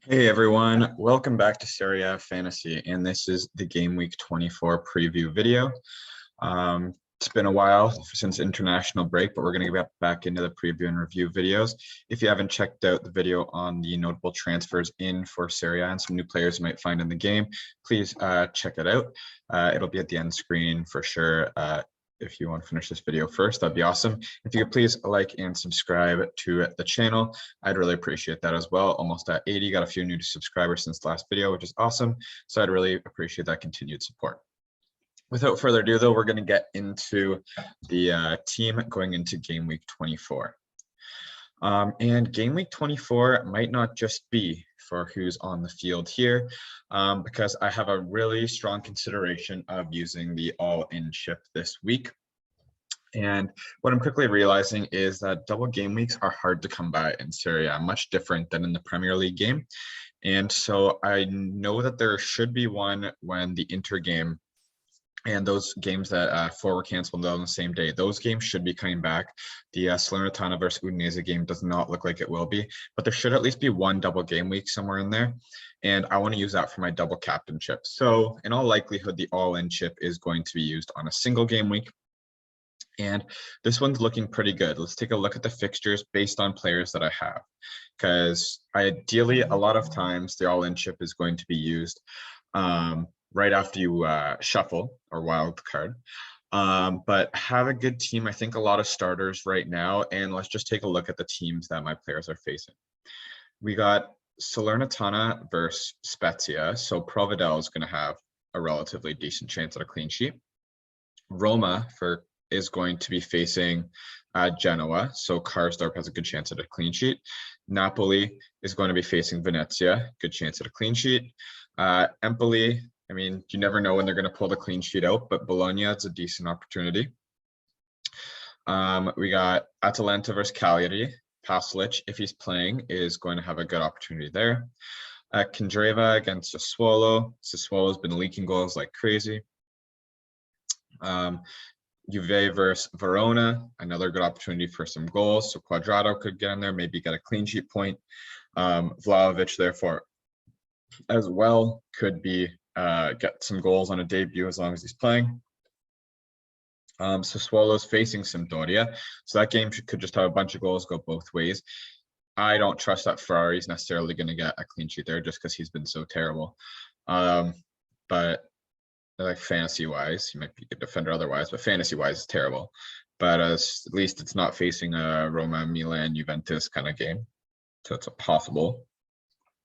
Hey everyone, welcome back to Serie Fantasy, and this is the Game Week 24 preview video. It's been a while since international break, but we're going to get back into the preview and review videos. If you haven't checked out the video on the notable transfers in for Serie and some new players you might find in the game, please check it out. It'll be at the end screen for sure. If you want to finish this video first, that'd be awesome. If you could please like and subscribe to the channel, I'd really appreciate that as well. Almost at 80, got a few new subscribers since the last video, which is awesome. So I'd really appreciate that continued support. Without further ado, though, we're going to get into the team going into Game Week 24. And Game Week 24 might not just be for who's on the field here, because I have a really strong consideration of using the all-in chip this week. And what I'm quickly realizing is that double game weeks are hard to come by in Serie A, much different than in the Premier League game. And so I know that there should be one when the Inter game and those games that 4 were canceled on the same day, those games should be coming back. The Salernitana versus Udinese game does not look like it will be, but there should at least be one double game week somewhere in there. And I want to use that for my double captain chip. So in all likelihood, the all-in chip is going to be used on a single game week. And this one's looking pretty good. Let's take a look at the fixtures based on players that I have, because ideally, a lot of times the all-in chip is going to be used right after you shuffle or wild card. But have a good team. I think a lot of starters right now. And let's just take a look at the teams that my players are facing. We got Salernitana versus Spezia. So Provedel is going to have a relatively decent chance at a clean sheet. Roma is going to be facing Genoa. So Karsdorp has a good chance at a clean sheet. Napoli is going to be facing Venezia. Good chance at a clean sheet. Empoli, I mean, you never know when they're going to pull the clean sheet out, but Bologna, it's a decent opportunity. We got Atalanta versus Cagliari. Paslic, if he's playing, is going to have a good opportunity there. Candreva against Sassuolo. Sassuolo's been leaking goals like crazy. Juve versus Verona, another good opportunity for some goals. So Quadrado could get in there, maybe get a clean sheet point. Vlahovic, therefore, as well, could be get some goals on a debut as long as he's playing. Sassuolo's facing Sampdoria, so that game could just have a bunch of goals go both ways. I don't trust that Ferrari's necessarily going to get a clean sheet there just because he's been so terrible. But like fantasy-wise, he might be a good defender otherwise, but fantasy-wise, it's terrible. But at least it's not facing a Roma, Milan, Juventus kind of game, so it's possible.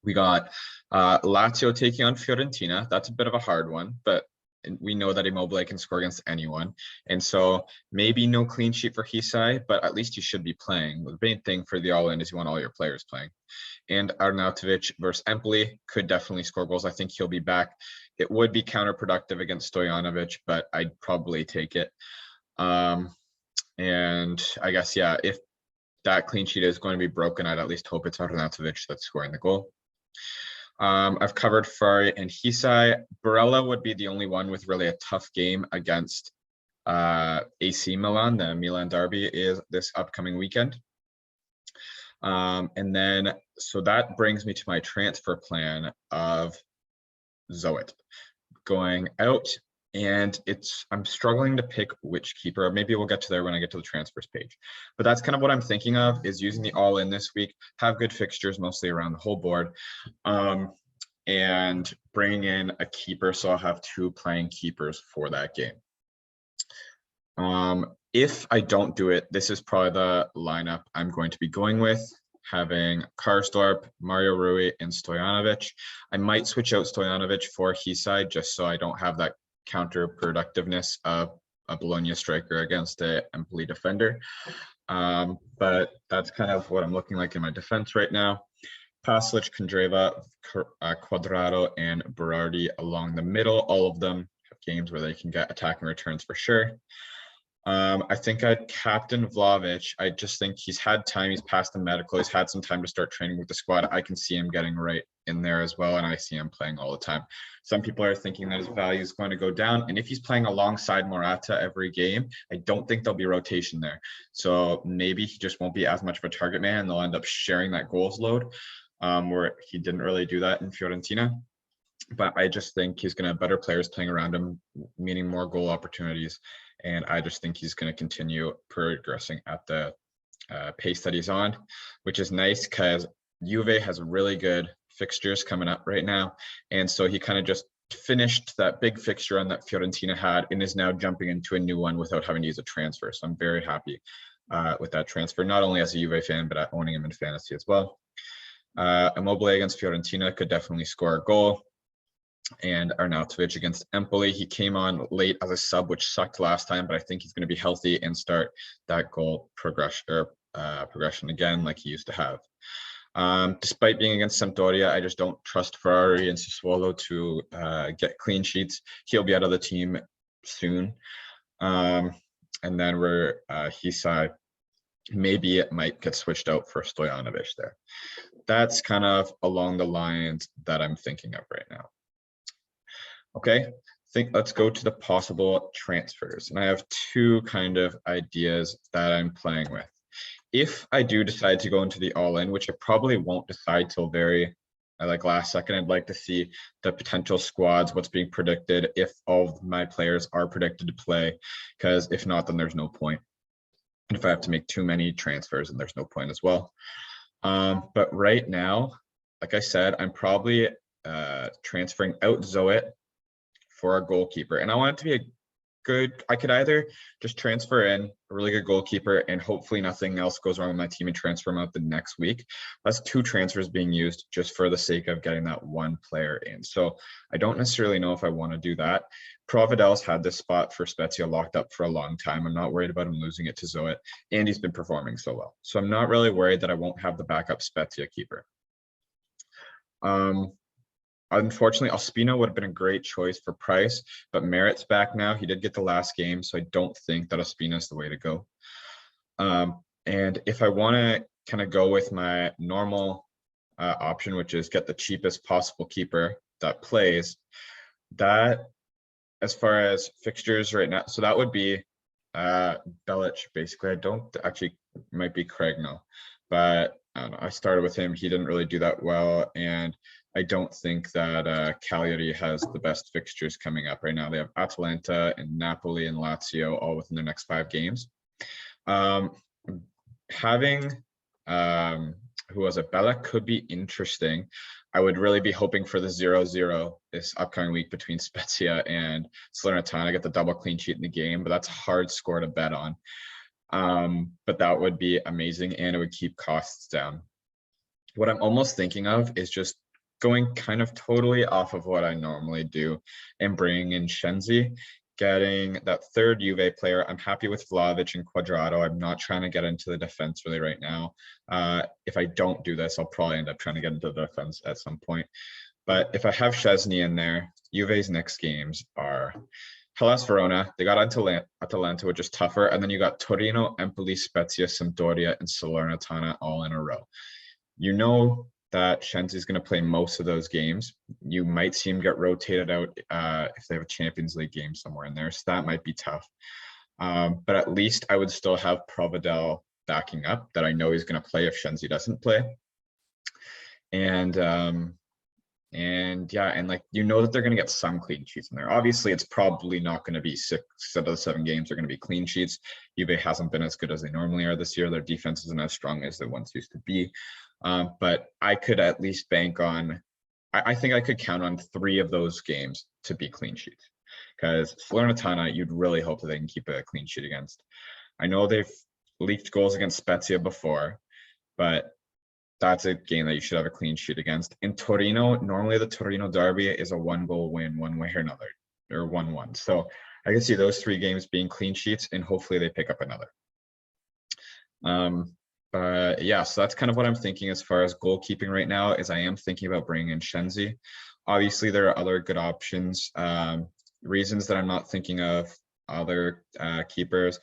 We got Lazio taking on Fiorentina. That's a bit of a hard one, but we know that Immobile can score against anyone. And so maybe no clean sheet for Hisai, but at least you should be playing. The main thing for the all-in is you want all your players playing. And Arnautovic versus Empoli could definitely score goals. I think he'll be back. It would be counterproductive against Stojanovic, but I'd probably take it. And I guess, yeah, if that clean sheet is going to be broken, I'd at least hope it's Arnautovic that's scoring the goal. I've covered Ferrari and Hisai. Barella would be the only one with really a tough game against AC Milan. The Milan derby is this upcoming weekend. And then, so that brings me to my transfer plan of Zoet going out. And I'm struggling to pick which keeper. Maybe we'll get to there when I get to the transfers page. But that's kind of what I'm thinking of, is using the all-in this week, have good fixtures mostly around the whole board, and bringing in a keeper. So I'll have 2 playing keepers for that game. If I don't do it, this is probably the lineup I'm going to be going with, having Karsdorp, Mario Rui, and Stojanovic. I might switch out Stojanovic for Hisai just so I don't have that counterproductiveness of a Bologna striker against an Empoli defender. But that's kind of what I'm looking like in my defense right now. Paslic, Candreva, Quadrado, and Berardi along the middle. All of them have games where they can get attacking returns for sure. I think I'd captain Vlahovic. I just think he's had time. He's passed the medical. He's had some time to start training with the squad. I can see him getting right in there as well, and I see him playing all the time. Some people are thinking that his value is going to go down, and if he's playing alongside Morata every game, I don't think there'll be rotation there. So maybe he just won't be as much of a target man, and they'll end up sharing that goals load. where he didn't really do that in Fiorentina. But I just think he's going to have better players playing around him, meaning more goal opportunities. And I just think he's going to continue progressing at the pace that he's on, which is nice because Juve has really good fixtures coming up right now. And so he kind of just finished that big fixture on that Fiorentina had and is now jumping into a new one without having to use a transfer. So I'm very happy with that transfer, not only as a Juve fan, but owning him in fantasy as well. Immobile against Fiorentina could definitely score a goal. And Arnautovic against Empoli. He came on late as a sub, which sucked last time, but I think he's going to be healthy and start that goal progression again like he used to have. Despite being against Sampdoria, I just don't trust Ferrari and Sassuolo to get clean sheets. He'll be out of the team soon. And then we're Hisai. Maybe it might get switched out for Stojanovic there. That's kind of along the lines that I'm thinking of right now. Okay, let's go to the possible transfers. And I have two kind of ideas that I'm playing with. If I do decide to go into the all-in, which I probably won't decide till very like last second, I'd like to see the potential squads, what's being predicted, if all of my players are predicted to play, because if not, then there's no point. And if I have to make too many transfers, then there's no point as well. But right now, like I said, I'm probably transferring out Zoet for a goalkeeper. And I want it to be a good, I could either just transfer in a really good goalkeeper and hopefully nothing else goes wrong with my team and transfer him out the next week. That's two transfers being used just for the sake of getting that one player in. So I don't necessarily know if I want to do that. Providel's had this spot for Spezia locked up for a long time. I'm not worried about him losing it to Zoet, and he's been performing so well. So I'm not really worried that I won't have the backup Spezia keeper. Unfortunately, Ospina would have been a great choice for price, but Merritt's back now. He did get the last game, so I don't think that Ospina is the way to go. And if I want to kind of go with my normal option, which is get the cheapest possible keeper that plays, that as far as fixtures right now, so that would be Belic, basically. I don't actually, might be Craig now, but I don't know. I started with him. He didn't really do that well, and I don't think that Cagliari has the best fixtures coming up right now. They have Atalanta and Napoli and Lazio all within their next 5 games. Having who was it? Bella could be interesting. I would really be hoping for the 0-0 this upcoming week between Spezia and Salernitana, get the double clean sheet in the game, but that's a hard score to bet on. But that would be amazing, and it would keep costs down. What I'm almost thinking of is just going kind of totally off of what I normally do and bringing in Shenzi, getting that third Juve player. I'm happy with Vlahovic and Quadrado. I'm not trying to get into the defense really right now. If I don't do this, I'll probably end up trying to get into the defense at some point. But if I have Szczesny in there, Juve's next games are Hellas Verona. They got Atalanta, which is tougher. And then you got Torino, Empoli, Spezia, Sampdoria, and Salernitana all in a row. You know that Shenzi's going to play most of those games. You might see him get rotated out if they have a Champions League game somewhere in there. So that might be tough. But at least I would still have Providel backing up, that I know he's going to play if Shenzi doesn't play. And yeah, and like, you know that they're going to get some clean sheets in there. Obviously, it's probably not going to be 6 out of the 7 games are going to be clean sheets. Juve hasn't been as good as they normally are this year. Their defense isn't as strong as they once used to be. But I could at least bank on, I think I could count on 3 of those games to be clean sheets, because Salernitana, you'd really hope that they can keep a clean sheet against. I know they've leaked goals against Spezia before, but that's a game that you should have a clean sheet against. In Torino, normally the Torino derby is a 1-goal win one way or another, or 1-1. So I can see those 3 games being clean sheets, and hopefully they pick up another. But yeah, so that's kind of what I'm thinking as far as goalkeeping right now, is I am thinking about bringing in Shenzi. Obviously, there are other good options. Reasons that I'm not thinking of other keepers.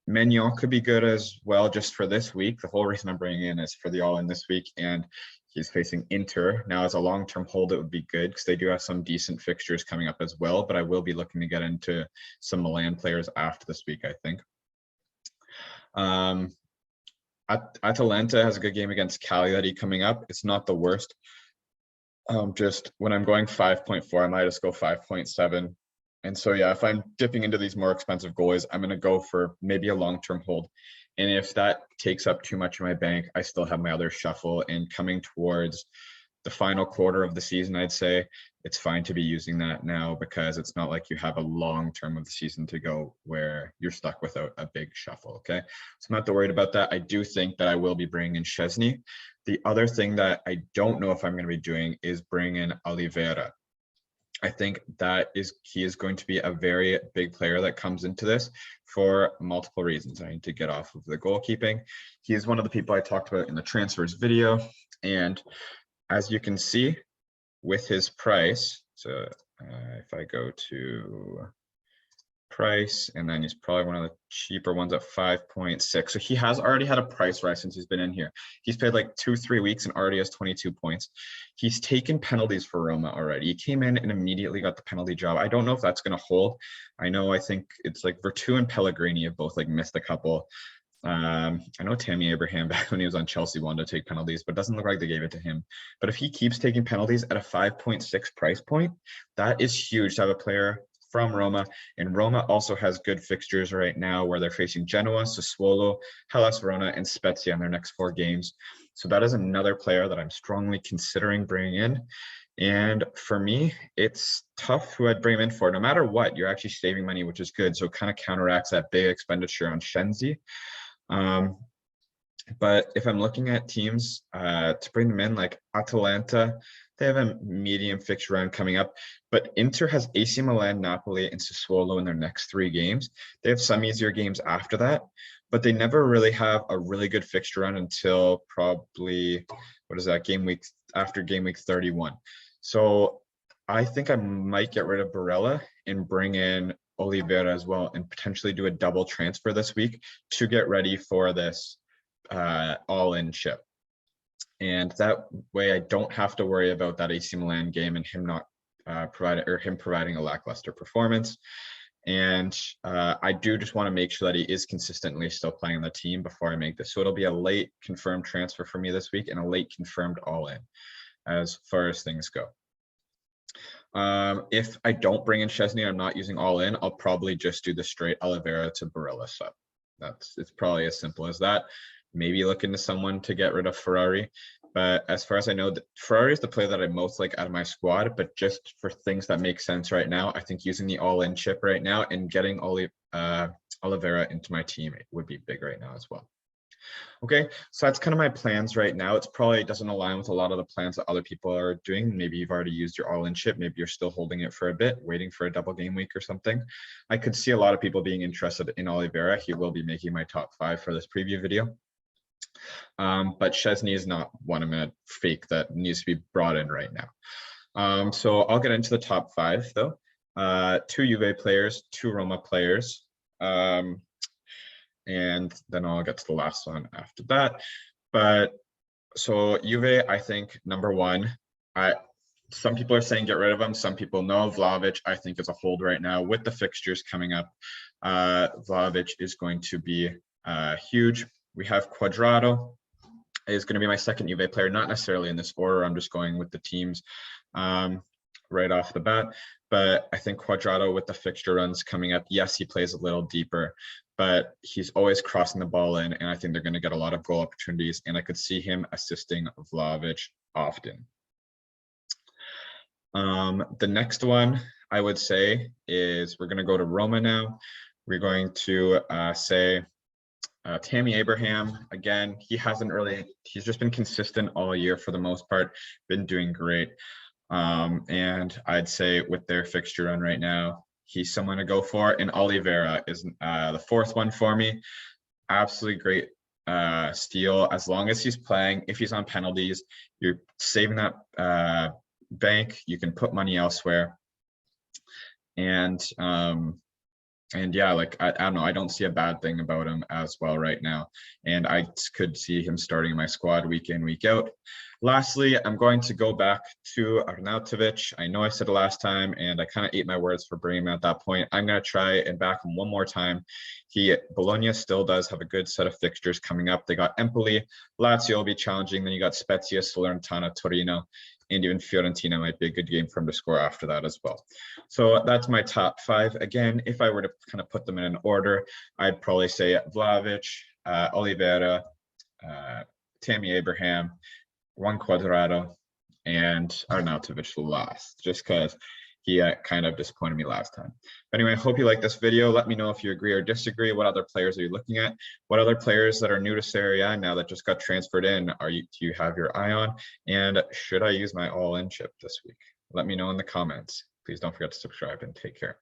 Mignon could be good as well, just for this week. The whole reason I'm bringing in is for the all-in this week, and he's facing Inter. Now, as a long-term hold, it would be good because they do have some decent fixtures coming up as well, but I will be looking to get into some Milan players after this week, I think. Atalanta has a good game against Cagliari coming up. It's not the worst. Just when I'm going 5.4, I might just go 5.7. And so, yeah, if I'm dipping into these more expensive goalies, I'm going to go for maybe a long-term hold. And if that takes up too much of my bank, I still have my other shuffle. And coming towards the final quarter of the season, I'd say it's fine to be using that now because it's not like you have a long term of the season to go where you're stuck without a big shuffle. Okay. So I'm not too worried about that. I do think that I will be bringing in Szczesny. The other thing that I don't know if I'm going to be doing is bring in Oliveira. I think that he is going to be a very big player that comes into this for multiple reasons. I need to get off of the goalkeeping. He is one of the people I talked about in the transfers video. And as you can see with his price, so if I go to price, and then he's probably one of the cheaper ones at 5.6. So he has already had a price rise since he's been in here. He's played like 2-3 weeks and already has 22 points. He's taken penalties for Roma already. He came in and immediately got the penalty job. I don't know if that's going to hold. I think it's like Vertu and Pellegrini have both like missed a couple. I know Tammy Abraham back when he was on Chelsea wanted to take penalties, but it doesn't look like they gave it to him. But if he keeps taking penalties at a 5.6 price point, that is huge to have a player from Roma. And Roma also has good fixtures right now where they're facing Genoa, Sassuolo, Hellas Verona, and Spezia in their next 4 games. So that is another player that I'm strongly considering bringing in. And for me, it's tough who I'd bring him in for. No matter what, you're actually saving money, which is good. So it kind of counteracts that big expenditure on Shenzi. But if I'm looking at teams to bring them in, like Atalanta, they have a medium fixture round coming up. But Inter has AC Milan, Napoli, and Sassuolo in their next 3 games. They have some easier games after that, but they never really have a really good fixture round until probably, game week after game week 31. So I think I might get rid of Barella and bring in Oliveira as well and potentially do a double transfer this week to get ready for this all-in chip. And that way I don't have to worry about that AC Milan game and him not providing a lackluster performance. And I do just want to make sure that he is consistently still playing on the team before I make this. So it'll be a late confirmed transfer for me this week and a late confirmed all-in as far as things go. If I don't bring in Szczesny, I'm not using all in, I'll probably just do the straight Oliveira to Barella sub. It's probably as simple as that. Maybe look into someone to get rid of Ferrari. But as far as I know, Ferrari is the player that I most like out of my squad. But just for things that make sense right now, I think using the all-in chip right now and getting Oliveira into my team would be big right now as well. Okay, so that's kind of my plans right now. It's probably doesn't align with a lot of the plans that other people are doing. Maybe you've already used your all-in chip. Maybe you're still holding it for a bit, waiting for a double game week or something. I could see a lot of people being interested in Oliveira. He will be making my top 5 for this preview video. But Szczesny is not one I'm going to fake that needs to be brought in right now. So I'll get into the top 5 though. 2 Juve players, 2 Roma players. And then I'll get to the last one after that. But so Juve, I think number 1, some people are saying get rid of him. Some people know Vlahovic, I think is a hold right now with the fixtures coming up. Vlahovic is going to be huge. We have Quadrado is going to be my second Juve player, not necessarily in this order. I'm just going with the teams right off the bat. But I think Quadrado with the fixture runs coming up, yes, he plays a little deeper, but he's always crossing the ball in, and I think they're going to get a lot of goal opportunities, and I could see him assisting Vlahovic often. The next one I would say is we're going to go to Roma now. We're going to say Tammy Abraham. Again, he's just been consistent all year for the most part, been doing great. And I'd say with their fixture run right now, he's someone to go for. And Oliveira is the 4th one for me. Absolutely great steal. As long as he's playing, if he's on penalties, you're saving that bank. You can put money elsewhere. And And yeah, like I don't know, I don't see a bad thing about him as well right now. And I could see him starting in my squad week in, week out. Lastly, I'm going to go back to Arnautovic. I know I said it last time, and I kind of ate my words for bringing him at that point. I'm going to try and back him one more time. Bologna still does have a good set of fixtures coming up. They got Empoli, Lazio will be challenging. Then you got Spezia, Salernitana, Torino, and even Fiorentina might be a good game for him to score after that as well. So that's my top 5. Again, if I were to kind of put them in an order, I'd probably say Vlahovic, Oliveira, Tammy Abraham, Juan Cuadrado, and Arnautovic last, just because he kind of disappointed me last time. But anyway, I hope you like this video. Let me know if you agree or disagree. What other players are you looking at? What other players that are new to Serie A now that just got transferred in do you have your eye on? And should I use my all-in chip this week? Let me know in the comments. Please don't forget to subscribe and take care.